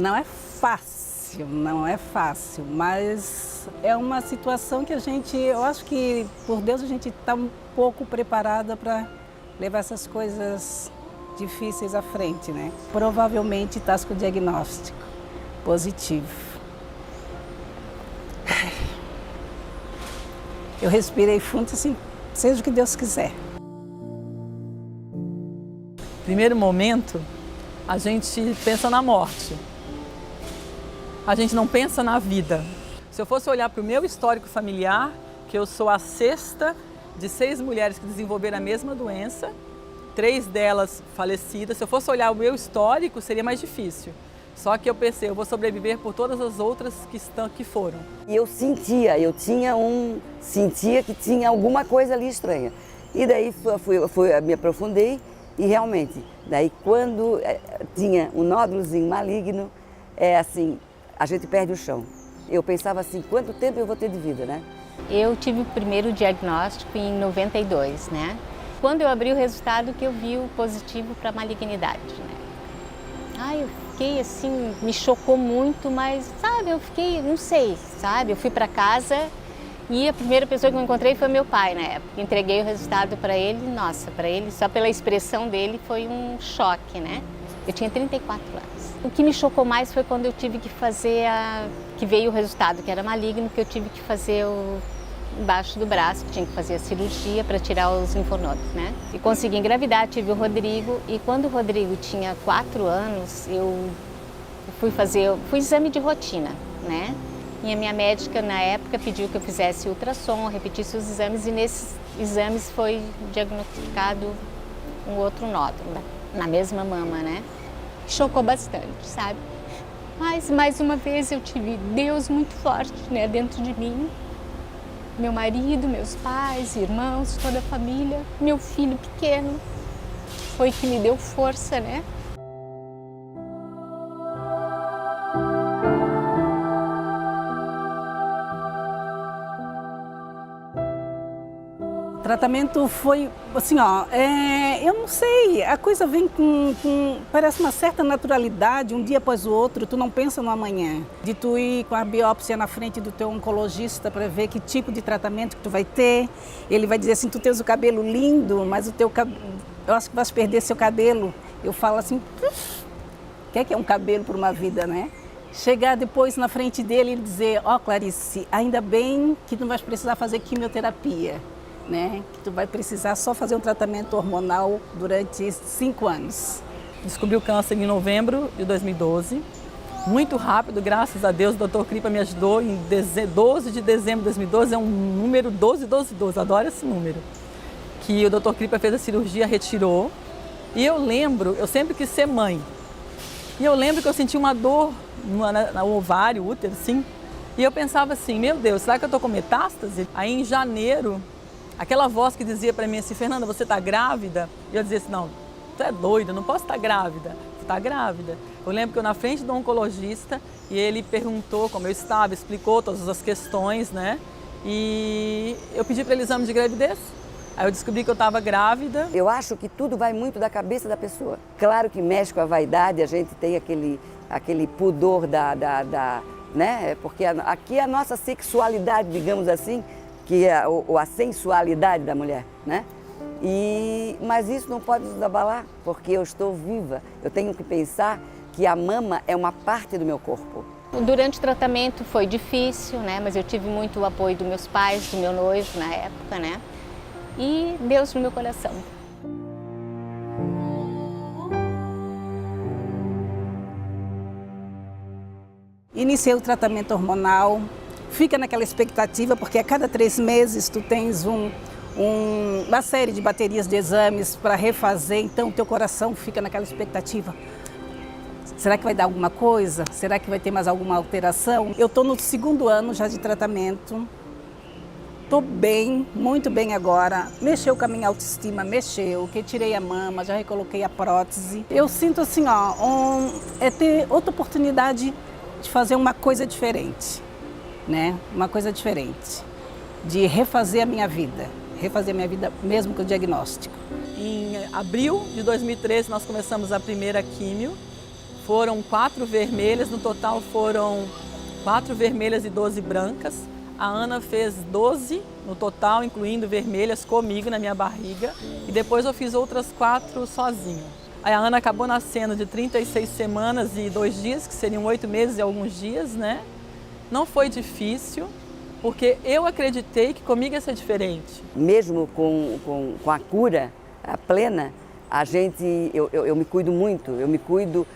Não é fácil, não é fácil, mas é uma situação que eu acho que por Deus a gente está um pouco preparada para levar essas coisas difíceis à frente, né? Provavelmente está com o diagnóstico positivo. Eu respirei fundo assim, seja o que Deus quiser. Primeiro momento, a gente pensa na morte. A gente não pensa na vida. Se eu fosse olhar para o meu histórico familiar, que eu sou a sexta de 6 mulheres que desenvolveram a mesma doença, 3 delas falecidas, se eu fosse olhar o meu histórico, seria mais difícil. Só que eu pensei, eu vou sobreviver por todas as outras que foram. E eu sentia que tinha alguma coisa ali estranha. E daí me aprofundei e realmente, daí quando tinha um nódulozinho maligno, assim, a gente perde o chão. Eu pensava assim, quanto tempo eu vou ter de vida, né? Eu tive o primeiro diagnóstico em 92, né? Quando eu abri o resultado que eu vi o positivo para malignidade, né? Eu fiquei assim, me chocou muito, mas sabe, eu fiquei, não sei, sabe? Eu fui para casa e a primeira pessoa que eu encontrei foi meu pai na época. Entreguei o resultado para ele, nossa, para ele, só pela expressão dele foi um choque, né? Eu tinha 34 anos. O que me chocou mais foi quando eu tive que fazer que veio o resultado, que era maligno, que eu tive que fazer embaixo do braço, que tinha que fazer a cirurgia para tirar os linfonodos, né? E consegui engravidar, tive o Rodrigo, e quando o Rodrigo tinha 4 anos, eu fui exame de rotina, né? E a minha médica, na época, pediu que eu fizesse ultrassom, repetisse os exames, e nesses exames foi diagnosticado um outro nódulo, na mesma mama, né? Chocou bastante, sabe? Mas, mais uma vez, eu tive Deus muito forte, né, dentro de mim. Meu marido, meus pais, irmãos, toda a família, meu filho pequeno, foi que me deu força, né? O tratamento foi assim, eu não sei, a coisa vem parece uma certa naturalidade, um dia após o outro, tu não pensa no amanhã. De tu ir com a biópsia na frente do teu oncologista para ver que tipo de tratamento que tu vai ter, ele vai dizer assim, tu tens o cabelo lindo, mas eu acho que vais perder seu cabelo. Eu falo assim, o que é um cabelo por uma vida, né? Chegar depois na frente dele e dizer, Clarice, ainda bem que tu não vais precisar fazer quimioterapia. Né? Que tu vai precisar só fazer um tratamento hormonal durante 5 anos. Descobri o câncer em novembro de 2012. Muito rápido, graças a Deus, o Dr. Kripa me ajudou em 12 de dezembro de 2012, é um número 12, adoro esse número. Que o Dr. Kripa fez a cirurgia, retirou. E eu sempre quis ser mãe. E eu lembro que eu senti uma dor no ovário, útero, assim. E eu pensava assim, meu Deus, será que eu estou com metástase? Aí em janeiro, aquela voz que dizia para mim assim, Fernanda, você está grávida? E eu dizia assim, não, tu é doida, não posso estar grávida. Tu está grávida. Eu lembro que eu na frente do oncologista e ele perguntou como eu estava, explicou todas as questões, né? E eu pedi para ele exame de gravidez. Aí eu descobri que eu estava grávida. Eu acho que tudo vai muito da cabeça da pessoa. Claro que mexe com a vaidade, a gente tem aquele pudor né? Porque aqui a nossa sexualidade, digamos assim, que é a sensualidade da mulher, né? Mas isso não pode nos abalar, porque eu estou viva. Eu tenho que pensar que a mama é uma parte do meu corpo. Durante o tratamento foi difícil, né? Mas eu tive muito o apoio dos meus pais, do meu noivo na época, né? E Deus no meu coração. Iniciei o tratamento hormonal, fica naquela expectativa, porque a cada 3 meses tu tens uma série de baterias de exames para refazer, então o teu coração fica naquela expectativa. Será que vai dar alguma coisa? Será que vai ter mais alguma alteração? Eu estou no 2º ano já de tratamento, estou bem, muito bem agora. Mexeu com a minha autoestima, que tirei a mama, já recoloquei a prótese. Eu sinto assim, é ter outra oportunidade de fazer uma coisa diferente, né? Uma coisa diferente, de refazer a minha vida mesmo com o diagnóstico. Em abril de 2013 nós começamos a primeira químio, foram 4 vermelhas, no total foram 4 vermelhas e 12 brancas. A Ana fez 12 no total, incluindo vermelhas comigo na minha barriga. E depois eu fiz outras 4 sozinha. Aí a Ana acabou nascendo de 36 semanas e 2 dias, que seriam 8 meses e alguns dias, né? Não foi difícil, porque eu acreditei que comigo ia ser diferente. Mesmo com a cura plena, eu me cuido muito, eu me cuido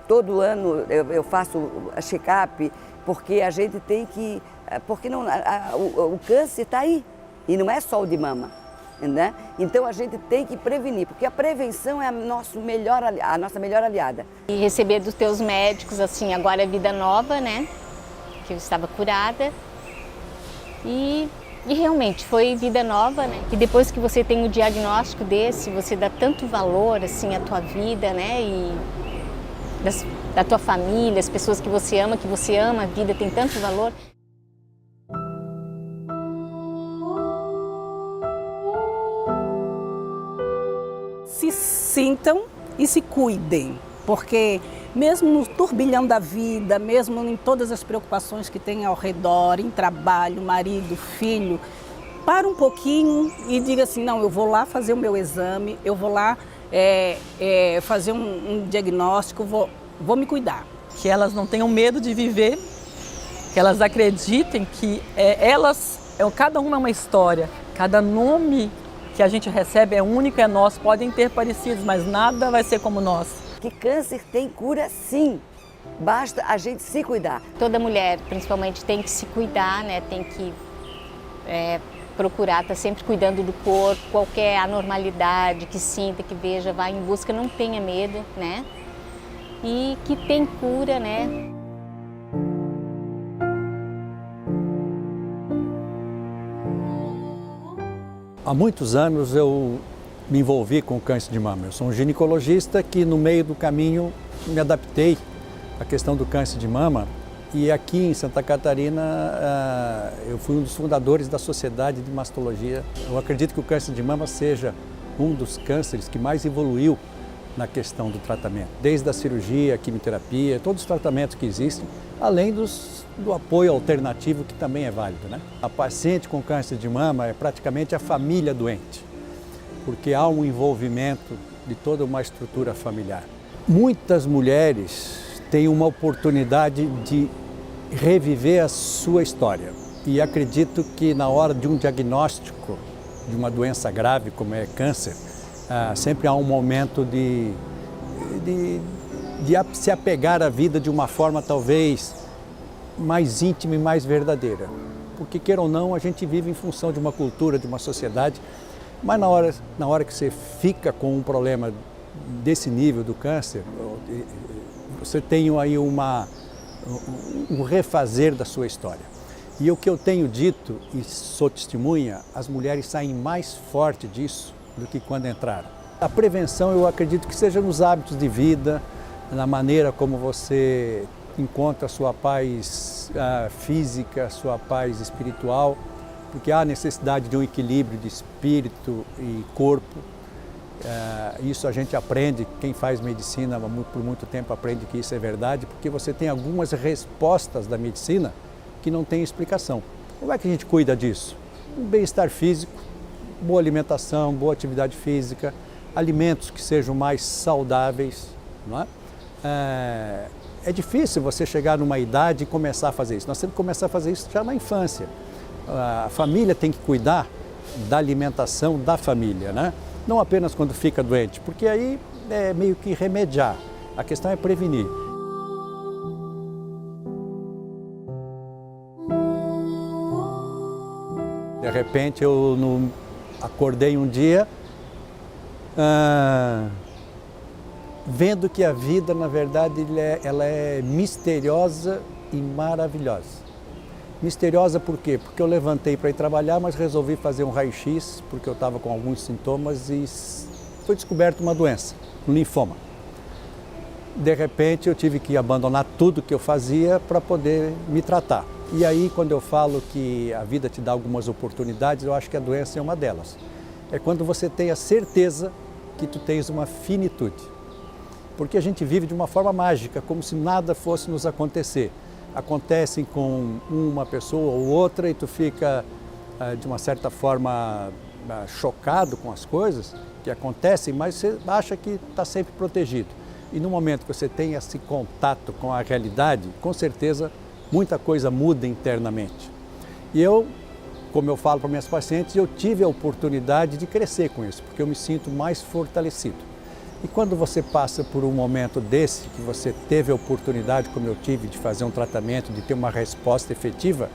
todo ano, eu faço check-up, porque a gente tem que, porque não, o câncer está aí, e não é só o de mama, né? Então a gente tem que prevenir, porque a prevenção é a nossa melhor aliada. E receber dos teus médicos, assim, agora é vida nova, né? Que eu estava curada. E realmente foi vida nova, né? E depois que você tem o diagnóstico desse, você dá tanto valor, assim, à tua vida, né? E da tua família, as pessoas que você ama, a vida tem tanto valor. Se sintam e se cuidem, porque mesmo no turbilhão da vida, mesmo em todas as preocupações que tem ao redor, em trabalho, marido, filho, para um pouquinho e diga assim, não, eu vou lá fazer o meu exame, eu vou lá fazer um diagnóstico, vou me cuidar. Que elas não tenham medo de viver, que elas acreditem que cada uma é uma história, cada nome que a gente recebe é único, é nosso, podem ter parecidos, mas nada vai ser como nós. Que câncer tem cura sim, basta a gente se cuidar. Toda mulher, principalmente, tem que se cuidar, né? Tem que procurar estar sempre cuidando do corpo, qualquer anormalidade que sinta, que veja, vá em busca, não tenha medo, né? E que tem cura, né? Há muitos anos eu me envolvi com o câncer de mama. Eu sou um ginecologista que no meio do caminho me adaptei à questão do câncer de mama e aqui em Santa Catarina eu fui um dos fundadores da Sociedade de Mastologia. Eu acredito que o câncer de mama seja um dos cânceres que mais evoluiu na questão do tratamento, desde a cirurgia, a quimioterapia, todos os tratamentos que existem, além do apoio alternativo que também é válido, né? A paciente com câncer de mama é praticamente a família doente, porque há um envolvimento de toda uma estrutura familiar. Muitas mulheres têm uma oportunidade de reviver a sua história e acredito que na hora de um diagnóstico de uma doença grave como é câncer, sempre há um momento de se apegar à vida de uma forma talvez mais íntima e mais verdadeira. Porque, queira ou não, a gente vive em função de uma cultura, de uma sociedade, mas na hora que você fica com um problema desse nível do câncer, você tem aí um refazer da sua história. E o que eu tenho dito, e sou testemunha, as mulheres saem mais fortes disso do que quando entraram. A prevenção eu acredito que seja nos hábitos de vida, na maneira como você encontra a sua paz física, a sua paz espiritual, porque há necessidade de um equilíbrio de espírito e corpo. Isso a gente aprende, quem faz medicina por muito tempo aprende que isso é verdade, porque você tem algumas respostas da medicina que não tem explicação. Como é que a gente cuida disso? Um bem-estar físico, boa alimentação, boa atividade física, alimentos que sejam mais saudáveis, não é? É difícil você chegar numa idade e começar a fazer isso. Nós temos que começar a fazer isso já na infância. A família tem que cuidar da alimentação da família, né? Não apenas quando fica doente, porque aí é meio que remediar. A questão é prevenir. De repente eu acordei um dia vendo que a vida, na verdade, ela é misteriosa e maravilhosa. Misteriosa por quê? Porque eu levantei para ir trabalhar, mas resolvi fazer um raio-x, porque eu estava com alguns sintomas e foi descoberta uma doença, um linfoma. De repente eu tive que abandonar tudo que eu fazia para poder me tratar. E aí, quando eu falo que a vida te dá algumas oportunidades, eu acho que a doença é uma delas. É quando você tem a certeza que tu tens uma finitude. porque a gente vive de uma forma mágica, como se nada fosse nos acontecer. Acontecem com uma pessoa ou outra e tu fica, de uma certa forma, chocado com as coisas que acontecem, mas você acha que está sempre protegido. E no momento que você tem esse contato com a realidade, com certeza muita coisa muda internamente. E eu, como eu falo para minhas pacientes, eu tive a oportunidade de crescer com isso, porque eu me sinto mais fortalecido. E quando você passa por um momento desse, que você teve a oportunidade, como eu tive, de fazer um tratamento, de ter uma resposta efetiva,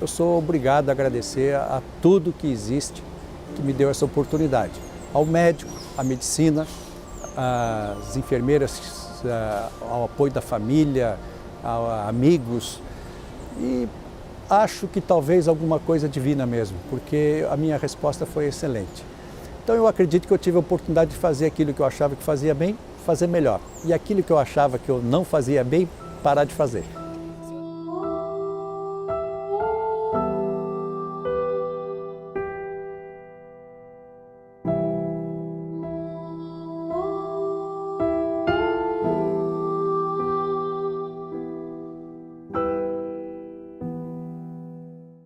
eu sou obrigado a agradecer a tudo que existe, que me deu essa oportunidade. Ao médico, à medicina, às enfermeiras, ao apoio da família, a amigos. E acho que talvez alguma coisa divina mesmo, porque a minha resposta foi excelente. Então eu acredito que eu tive a oportunidade de fazer aquilo que eu achava que fazia bem, fazer melhor. E aquilo que eu achava que eu não fazia bem, parar de fazer.